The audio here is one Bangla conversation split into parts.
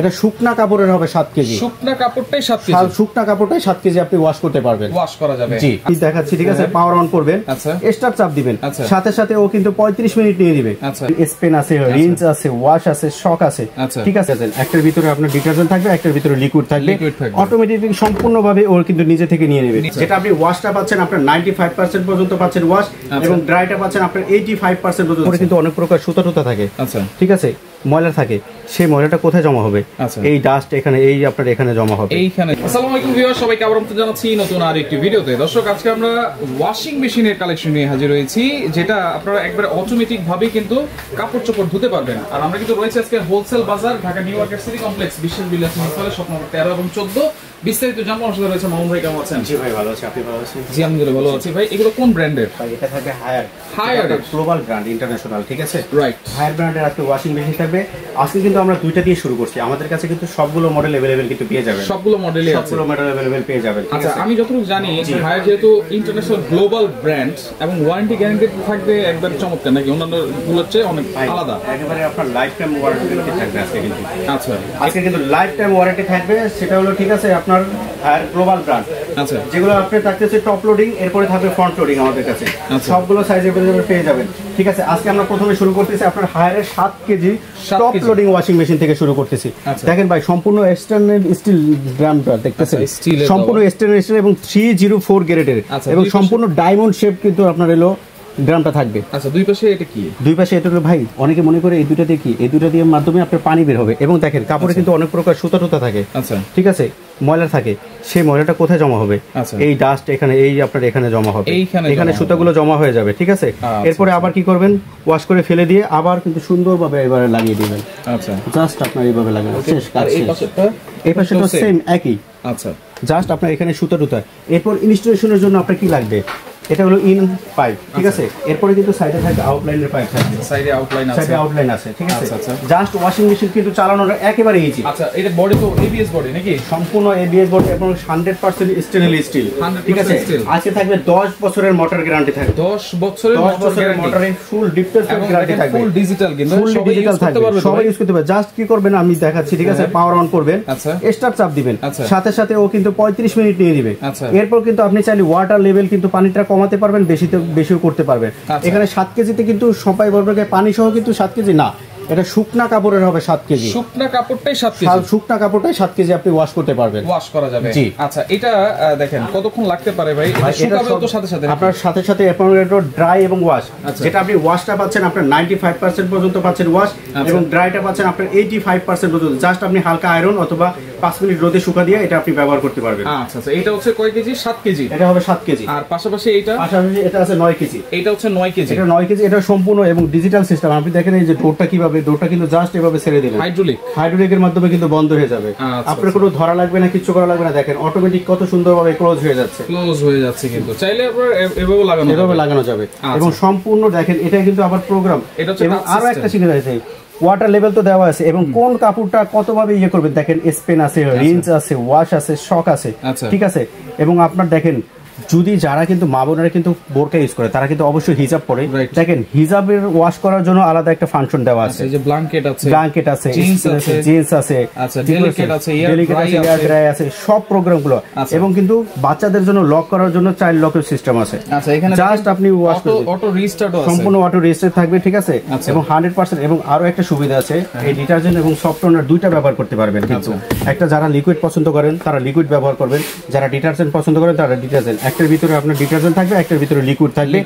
এটা শুকনা কাপড়ের হবে 7 কেজি। শুকনা কাপড়টাই 7 কেজি। শুকনা কাপড়টাই 7 কেজি আপনি ওয়াশ করতে পারবেন। ওয়াশ করা যাবে। জি, আমি দেখাচ্ছি, ঠিক আছে। পাওয়ার অন করবেন, স্টার্ট চাপ দিবেন, সাথে সাথে ও কিন্তু 35 মিনিট নিয়ে নেবে। স্পেন আছে, রিন্স আছে, ওয়াশ আছে, শক আছে, ঠিক আছে। একটার ভিতরে আপনার ডিটারজেন্ট থাকবে, একটার ভিতরে লিকুইড থাকবে। অটোমেটিক্যালি সম্পূর্ণভাবে ও কিন্তু নিজে থেকে নিয়ে নেবে। যেটা আপনি ওয়াশটা পাচ্ছেন আপনার 95% পর্যন্ত পাচ্ছেন ওয়াশ, এবং ড্রাইটা পাচ্ছেন আপনার 85% পর্যন্ত। কিন্তু অনেক প্রকার সুতা টুতা থাকে, ঠিক আছে, ময়লা থাকে। সেই ময়লাটা কোথায় জমা হবে? এই ডাস্ট এখানে, এই আপনার এখানে জমা হবে এইখানে। আসসালামু আলাইকুম ভিউয়ার, সবাইকে আবার আমন্ত্রণ জানাচ্ছি নতুন আর একটি ভিডিওতে। দর্শক, আজকে আমরা ওয়াশিং মেশিনের কালেকশন নিয়ে হাজির হয়েছি, যেটা আপনারা একবারে অটোমেটিক ভাবে কিন্তু কাপড় চোপড় ধুতে পারবেন। আর আমরা কিন্তু রয়েছে আজকে হোলসেল বাজার, Dhaka new market city complex, বিশ্বের বিলাস মহলে, শপ নম্বর 13 এবং 14। বিস্তারিত জানবো আমার সাথে রয়েছে মামুন ভাই। কেমন আছেন? জি ভাই, ভালো আছি। আপনি ভালো আছেন? জি আলহামদুলিল্লাহ ভালো আছি। ভাই এগুলো কোন ব্র্যান্ডের? ভাই এটা থাকবে Haier. Haier global brand, international, ঠিক আছে। রাইট, হায়ার ব্র্যান্ডের আজকে ওয়াশিং মেশিন থাকবে। আজকে কিন্তু আমরা দুইটা দিয়ে শুরু করছি। আমাদের কাছে কিন্তু সবগুলো মডেল अवेलेबल কিন্তু পেয়ে যাবেন। সবগুলো মডেলই আছে, সবগুলো মডেল अवेलेबल পেয়ে যাবেন। আচ্ছা, আমি যতটুকু জানি হায়ার যেহেতু ইন্টারন্যাশনাল গ্লোবাল ব্র্যান্ড এবং ওয়ারেন্টি গ্যারান্টি থাকবে একবার চমৎকার, নাকি অন্যান্য গুলোর চেয়ে অনেক আলাদা? একেবারে আপনার লাইফ টাইম ওয়ারেন্টি থাকবে আজকে কিন্তু। আচ্ছা, আজকে কিন্তু লাইফ টাইম ওয়ারেন্টি থাকবে। সেটা হলো, ঠিক আছে, আপনার হায়ার গ্লোবাল ব্র্যান্ড। আচ্ছা, যেগুলো আপনি থাকতেছে টপ লোডিং, এরপরে থাকবে ফ্রন্ট লোডিং আমাদের কাছে। সবগুলো সাইজে পেয়ে যাবেন, ঠিক আছে। আজকে আমরা প্রথমে শুরু করতেছি আপনার হায়ারের 7 KG top loading washing machine থেকে শুরু করতেছি। দেখেন ভাই, সম্পূর্ণ স্টেনলেস স্টিল ড্রামটা দেখতেছেন, সম্পূর্ণ স্টেনলেস স্টিল এবং 304 গ্রেডের, এবং সম্পূর্ণ ডায়মন্ড শেপ কিন্তু আপনার এলো ড্রামটা থাকবে। আচ্ছা, দুই পাশে এটা কি? দুই পাশে এটা হলো ভাই, অনেকে মনে করে এই দুইটা দিয়ে কি, এই দুইটা দিয়ে মাধ্যমে আপনার পানি বের হবে। এবং দেখেন কাপড়ে কিন্তু অনেক প্রকার সুতা টুতা থাকে, আচ্ছা, ঠিক আছে, ময়লা থাকে। সেই ময়লাটা কোথায় জমা হবে? এই ডাস্ট এখানে, এই আপনার এখানে জমা হবে, এখানে সুতাগুলো জমা হয়ে যাবে, ঠিক আছে। এরপরে আবার কি করবেন, ওয়াশ করে ফেলে দিয়ে আবার কিন্তু সুন্দরভাবে এবারে লাগিয়ে দিবেন। আচ্ছা, জাস্ট আপনার এইভাবে লাগাবেন, শেষ কাজ। এই পাশেটা সেম একই। আচ্ছা, জাস্ট আপনার এখানে সুতা টুতা। এরপর ইনস্টলেশনের জন্য আপনার কি লাগবে? এটা হলো ইন পাইপ, ঠিক আছে। এরপরে কিন্তু সাইডে থাকবে আউটলাইনের পাইপ থাকবে, সাইডে আউটলাইন আছে, ঠিক আছে। জাস্ট ওয়াশিং মেশিন কিন্তু চালানোটা একেবারে ইজি। আচ্ছা, এটা বডি তো এবিএস বডি নাকি? সম্পূর্ণ এবিএস বডি এবং 100% স্টেনলেস স্টিল, ঠিক আছে। আজকে থাকবে 10 বছরের মোটর গ্যারান্টি থাকবে। 10 বছরের মোটরের ফুল ডিপটেন্স গ্যারান্টি থাকবে। ফুল ডিজিটাল কিন্তু সবাই ইউজ করতে পারবে, সবাই ইউজ করতে পারবে। জাস্ট কি করবেন আমি দেখাচ্ছি, ঠিক আছে। পাওয়ার অন করবেন, স্টার্ট চাপ দিবেন, সাথে সাথে ও কিন্তু 35 মিনিট নিয়ে নেবে। এরপর কিন্তু আপনি চাইলে ওয়াটার লেভেল কিন্তু পানিটা কমাতে পারবেন, বেশিও করতে পারবেন। এখানে 7 কেজিতে কিন্তু সবাই বলবে পানি সহ কিন্তু 7 কেজি না, এটা শুকনা কাপড়ের হবে 7 কেজি। শুকনা কাপড়টাই 7 কেজি। শুকনা কাপড়টাই 7 কেজি আপনি ওয়াশ করতে পারবেন, ওয়াশ করা যাবে। জি, আচ্ছা, এটা দেখেন কতক্ষণ লাগতে পারে ভাই? এটা শুকাবে তো সাথে সাথে? আপনার সাথে সাথে আপনার ড্রাই এবং ওয়াশ, যেটা আপনি ওয়াশটা পাচ্ছেন আপনার 95% পর্যন্ত পাচ্ছেন ওয়াশ, এবং ড্রাইটা পাচ্ছেন আপনার 85% পর্যন্ত। জাস্ট আপনি হালকা আয়রন অথবা 5 মিনিট রোদে শুকা দিয়ে এটা আপনি ব্যবহার করতে পারবেন। আচ্ছা আচ্ছা, এটা হচ্ছে কয় কেজি? 7 কেজি। এটা হবে 7 কেজি। আর পাশাপাশি এটা আছে 9 কেজি। এটা হচ্ছে 9 কেজি। এটা 9 কেজি। এটা সম্পূর্ণ এবং ডিজিটাল সিস্টেম। আপনি দেখেন এই যে ডোরটা কিভাবে, ডোরটা কিন্তু জাস্ট এভাবে ছেড়ে দিলেন, হাইড্রোলিকের মাধ্যমে কিন্তু বন্ধ হয়ে যাবে। আপনার কোনো ধরা লাগবে না, কিছু করা লাগবে না। দেখেন অটোমেটিক কত সুন্দরভাবে ক্লোজ হয়ে যাচ্ছে, কিন্তু চাইলে আপনার এভাবে লাগানো যাবে। এবং সম্পূর্ণ দেখেন এটা কিন্তু আবার প্রোগ্রাম। এবং আরো একটা শিখে যাচ্ছে, ওয়াটার লেভেল তো দেওয়া আছে, এবং কোন কাপড়টা কতভাবে ইয়ে করবেন। দেখেন স্পেন আছে, রিন্স আছে, ওয়াশ আছে, শক আছে, ঠিক আছে। এবং আপনার দেখেন, যদি যারা কিন্তু মা বোনেরা কিন্তু বোরকা ইউজ করে তারা কিন্তু অবশ্যই হিজাব পরে। দেখেন হিজাবের ওয়াশ করার জন্য আলাদা একটা ফাংশন দেওয়া আছে, যে ব্ল্যাঙ্কেট আছে, জিন্স আছে, এয়ার ড্রাই আছে, সব প্রোগ্রামগুলো। এবং কিন্তু বাচ্চাদের জন্য লক করার জন্য চাইল্ড লকের সিস্টেম আছে। আচ্ছা, এখানে জাস্ট আপনি ওয়াশ করবেন, অটো রিস্টার্ট আছে, সম্পূর্ণ অটো রিস্টার্ট থাকবে, ঠিক আছে। এবং 100%। এবং আরো একটা সুবিধা আছে, এই ডিটারজেন্ট এবং সফট টোনার দুইটা ব্যবহার করতে পারবেন। কিন্তু একটা যারা লিকুইড পছন্দ করেন তারা লিকুইড ব্যবহার করবেন, যারা ডিটারজেন্ট পছন্দ করেন তারা ডিটারজেন্ট। একটার ভিতরে আপনার ডিটারজেন্ট থাকবে, একটার ভিতরে লিকুইড থাকবে।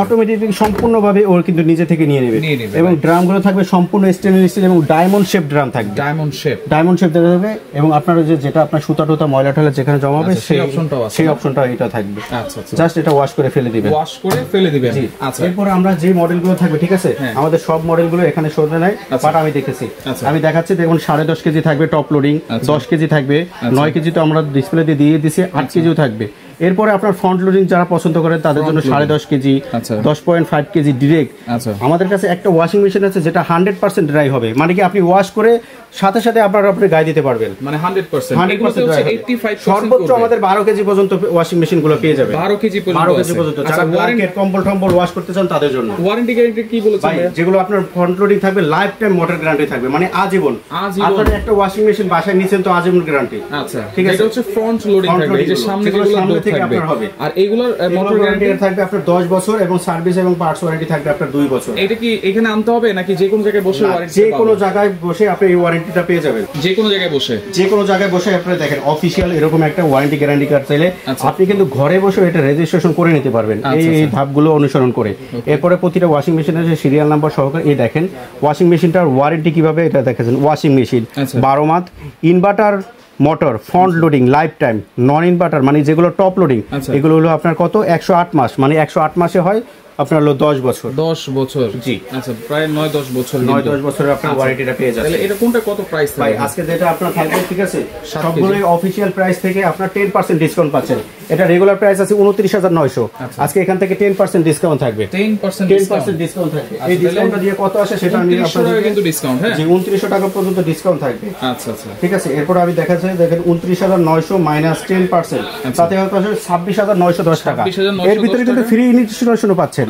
অটোমেটিক্যালি সম্পূর্ণভাবে ওর কিন্তু নিজে থেকে নিয়ে নেবে। এবং ড্রামগুলো থাকবে সম্পূর্ণ স্টেনলেস স্টিল এবং ডায়মন্ড শেপ ড্রাম থাকবে, ডায়মন্ড শেপ দেওয়া যাবে। এবং আপনার যেটা আপনার সুতা টুতা ময়লা টয়লা যেখানে জমা হবে সেই অপশনটা এটা থাকবে। জাস্ট এটা ওয়াশ করে ফেলে দিবেন, আচ্ছা। এরপর আমরা যে মডেলগুলো থাকবে, ঠিক আছে, আমাদের সব মডেলগুলো এখানে শোধে নাই, বাট আমি দেখেছি, আমি দেখাচ্ছি। দেখুন 10.5 কেজি থাকবে টপ লোডিং, 10 কেজি থাকবে, 9 কেজি তো আমরা ডিসপ্লেতে দিয়ে দিছি, 8 কেজিও থাকবে। এরপরে আপনার ফ্রন্ট লোডিং যারা পছন্দ করেন তাদের জন্য 10.5 কেজি, 10.5 কেজি ডিরেক্ট। আমাদের কাছে একটা ওয়াশিং মেশিন আছে যেটা 100% ড্রাই হবে, মানে কি আপনি ওয়াশ করে সাথে সাথে আপনি গায়ে দিতে পারবেন, মানে 100% সর্বোচ্চ আমাদের 12 কেজি পর্যন্ত ওয়াশিং মেশিন গুলো পেয়ে যাবেন। 12 কেজি পর্যন্ত। যারা ব্ল্যাঙ্কেট কম্বল টম্বল ওয়াশ করতে চান তাদের জন্য। ওয়ারেন্টি গ্যারান্টি কি বলেছেন? যেগুলো আপনার ফ্রন্ট লোডিং থাকবে লাইফ টাইম মোটর গ্যারান্টি থাকবে, মানে আজীবন। আপনার একটা ওয়াশিং মেশিন বাসায় নিছেন তো আজীবন গ্যারান্টি। আচ্ছা, ঠিক আছে। এটা হচ্ছে ফ্রন্ট লোডিং থাকবে, এই যে সামনে যেগুলো সামনে থেকে আপনার হবে। আর এইগুলোর মোটর গ্যারান্টি থাকবে আপনার 10 বছর এবং সার্ভিস এবং পার্টস ওয়ারেন্টি থাকবে আপনার 2 বছর। এটা কি এখানে আনতে হবে নাকি যে কোনো জায়গায় বসে ওয়ারেন্টি? যে কোনো জায়গায় বসে আপনি এই ওয়ারেন্টিটা পেয়ে যাবেন। যে কোনো জায়গায় বসে আপনি দেখেন অফিশিয়াল এরকম একটা ওয়ারেন্টি গ্যারান্টি কার্ড চাইলে আপনি কিন্তু ঘরে বসে এটা রেজিস্ট্রেশন করে নিতে পারবেন এই ধাপগুলো অনুসরণ করে। এরপরে প্রতিটা ওয়াশিং মেশিনের যে সিরিয়াল নাম্বার সহকারে এই দেখেন ওয়াশিং মেশিনটার ওয়ারেন্টি কিভাবে এটা দেখেছেন। ওয়াশিং মেশিন 12 মাস, inverter motor front loading life time, non inverter মানে যেগুলো টপ লোডিং এগুলো হলো আপনার কত 108 মাস, মানে 108 মাসে হয় আপনার হলো 10 বছর। 10 বছর, জি। আচ্ছা, প্রায় 9-10 বছর। 9-10 বছরের আপনার ওয়ারেন্টিটা পেয়ে যাবেন। তাহলে এটা কোনটা কত প্রাইস ভাই? আজকে যেটা আপনার থাকবে, ঠিক আছে, সবগুলোই অফিশিয়াল প্রাইস থেকে আপনার 10% ডিসকাউন্ট পাচ্ছেন। এটা রেগুলার প্রাইস আছে 29,900, আজকে এখান থেকে 10% ডিসকাউন্ট থাকবে। 10% ডিসকাউন্ট থাকবে। এই ডিসকাউন্টটা দিয়ে কত আসে সেটা আমি আপনাদের কিন্তু ডিসকাউন্ট, হ্যাঁ, জি, 2900 টাকা পর্যন্ত ডিসকাউন্ট থাকবে। আচ্ছা, ঠিক আছে। এরপর আমি দেখাচ্ছি, দেখেন 29,900 মাইনাস 10%, তাতে হয়তো আসে 26,910 টাকা। এর ভিতরে কিন্তু ফ্রি ইনস্টলেশনও পাচ্ছেন,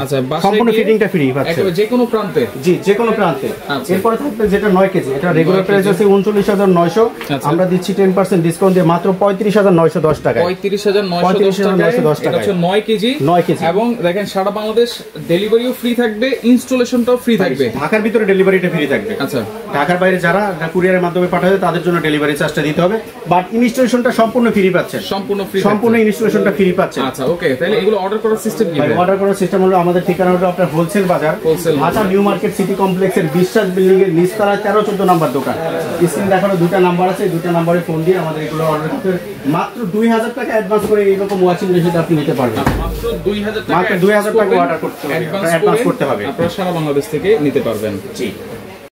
সম্পূর্ণ ফিটিংটা ফ্রি পাচ্ছেন যে কোনো প্রান্তে, জি, যে কোনো প্রান্তে। এরপর থাকবে যেটা 9 কেজি, এটা রেগুলার প্রাইস আছে 39,900, আমরা দিচ্ছি 10% ডিসকাউন্ট দিয়ে মাত্র 35,910 টাকা। 35,910 টাকা। এটা 9 কেজি এবং দেখেন সারা বাংলাদেশ ডেলিভারিও ফ্রি থাকবে, ইনস্টলেশনটাও ফ্রি থাকবে। ঢাকার ভিতরে ডেলিভারিটা ফ্রি থাকবে। আচ্ছা, ঢাকার বাইরে যারা কুরিয়ারের মাধ্যমে পাঠাবে তাদের জন্য ডেলিভারি চার্জটা দিতে হবে, বাট ইনস্টলেশনটা সম্পূর্ণ ফ্রি পাচ্ছেন। সম্পূর্ণ ইনস্টলেশনটা ফ্রি পাচ্ছেন। আচ্ছা, ওকে। তাহলে এগুলো অর্ডার করার সিস্টেম কি? অর্ডার করার সিস্টেম হলো আমাদের ঠিকানা হলো আপনার হোলসেল বাজার, ঢাকা নিউ মার্কেট সিটি কমপ্লেক্সের বিশ্বাস বিল্ডিং এর নিচতলায় 13-14 নাম্বার দোকান। স্ক্রিন দেখানো দুটো নাম্বার আছে, দুটো নাম্বারে ফোন দিয়ে আমাদের এগুলো অর্ডার করতে মাত্র 2000 টাকা অ্যাডভান্স করে এইরকম ওয়াশিং মেশিন আপনি নিতে পারবেন। মাত্র 2000 টাকা অর্ডার করতে হবে, অ্যাডভান্স করতে হবে। আপনারা সারা বাংলাদেশ থেকে নিতে পারবেন। জি।